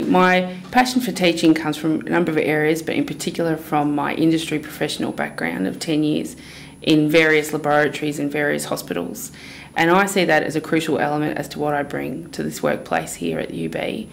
My passion for teaching comes from a number of areas, but in particular from my industry professional background of 10 years in various laboratories and various hospitals. And I see that as a crucial element as to what I bring to this workplace here at UB.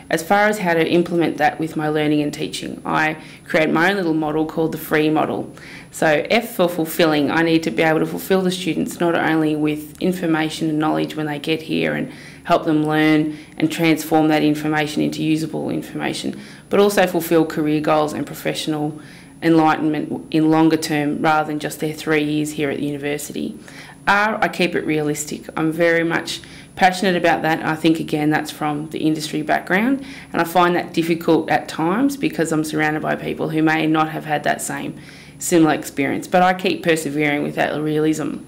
As far as how to implement that with my learning and teaching, I create my own little model called the FREE model. So F for fulfilling. I need to be able to fulfill the students not only with information and knowledge when they get here and help them learn and transform that information into usable information, but also fulfill career goals and professional enlightenment in longer term rather than just their 3 years here at the university. R, I keep it realistic. I'm very much passionate about that. I think, again, that's from the industry background, and I find that difficult at times because I'm surrounded by people who may not have had that similar experience, but I keep persevering with that realism.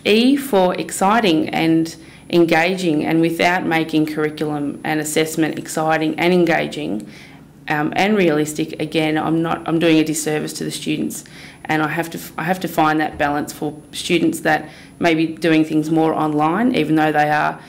E for exciting and engaging, and without making curriculum and assessment exciting and engaging and realistic, again, I'm doing a disservice to the students, and I have to find that balance for students that may be doing things more online, even though they are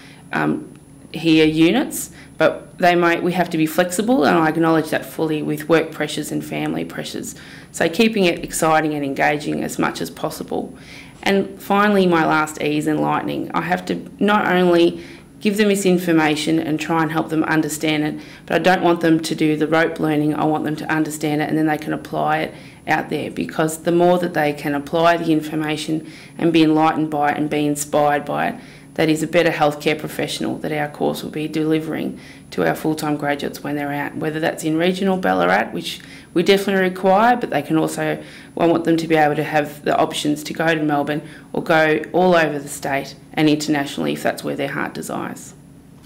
here units, but we have to be flexible, and I acknowledge that fully with work pressures and family pressures. So keeping it exciting and engaging as much as possible. And finally, my last E is enlightening. I have to not only give them this information and try and help them understand it, but I don't want them to do the rote learning. I want them to understand it and then they can apply it out there, because the more that they can apply the information and be enlightened by it and be inspired by it, that is a better healthcare professional that our course will be delivering to our full-time graduates when they're out, whether that's in regional Ballarat, which we definitely require, but they can also, I want them to be able to have the options to go to Melbourne or go all over the state and internationally if that's where their heart desires.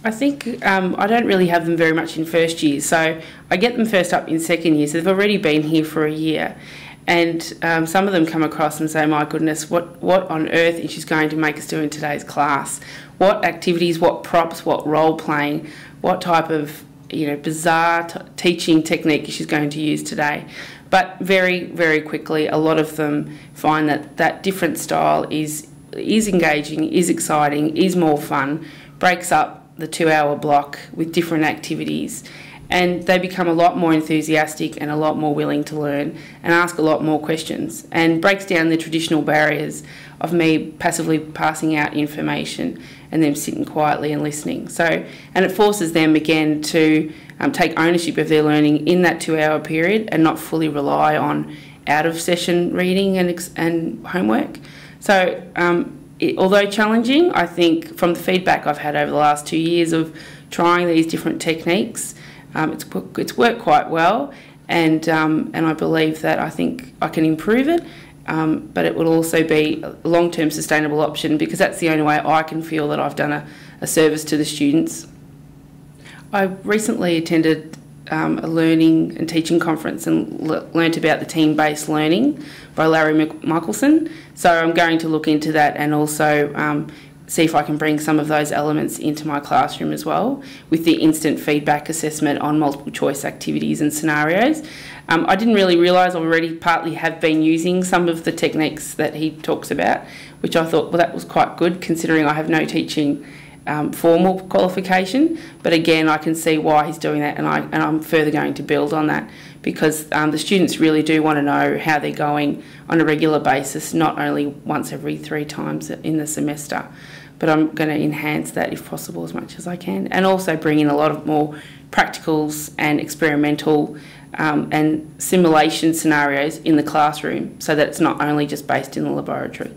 I think I don't really have them very much in first year, so I get them first up in second year, so they've already been here for a year. And some of them come across and say, my goodness, what on earth is she going to make us do in today's class? What activities, what props, what role playing, what type of bizarre teaching technique she's going to use today? But very, very quickly, a lot of them find that different style is engaging, is exciting, is more fun, breaks up the 2-hour block with different activities, and they become a lot more enthusiastic and a lot more willing to learn and ask a lot more questions, and breaks down the traditional barriers of me passively passing out information and them sitting quietly and listening. And it forces them again to take ownership of their learning in that 2-hour period and not fully rely on out-of-session reading and homework. So although challenging, I think from the feedback I've had over the last 2 years of trying these different techniques, it's worked quite well, and I believe that I think I can improve it, but it will also be a long-term sustainable option, because that's the only way I can feel that I've done a service to the students. I recently attended a learning and teaching conference and learnt about the team-based learning by Larry Michelson, so I'm going to look into that and also see if I can bring some of those elements into my classroom as well, with the instant feedback assessment on multiple choice activities and scenarios. I didn't really realise I already partly have been using some of the techniques that he talks about, which I thought, well, that was quite good considering I have no teaching formal qualification. But again, I can see why he's doing that, and I'm further going to build on that, because the students really do want to know how they're going on a regular basis, not only once every 3 times in the semester. But I'm going to enhance that if possible as much as I can, and also bring in a lot of more practicals and experimental and simulation scenarios in the classroom, so that it's not only just based in the laboratory.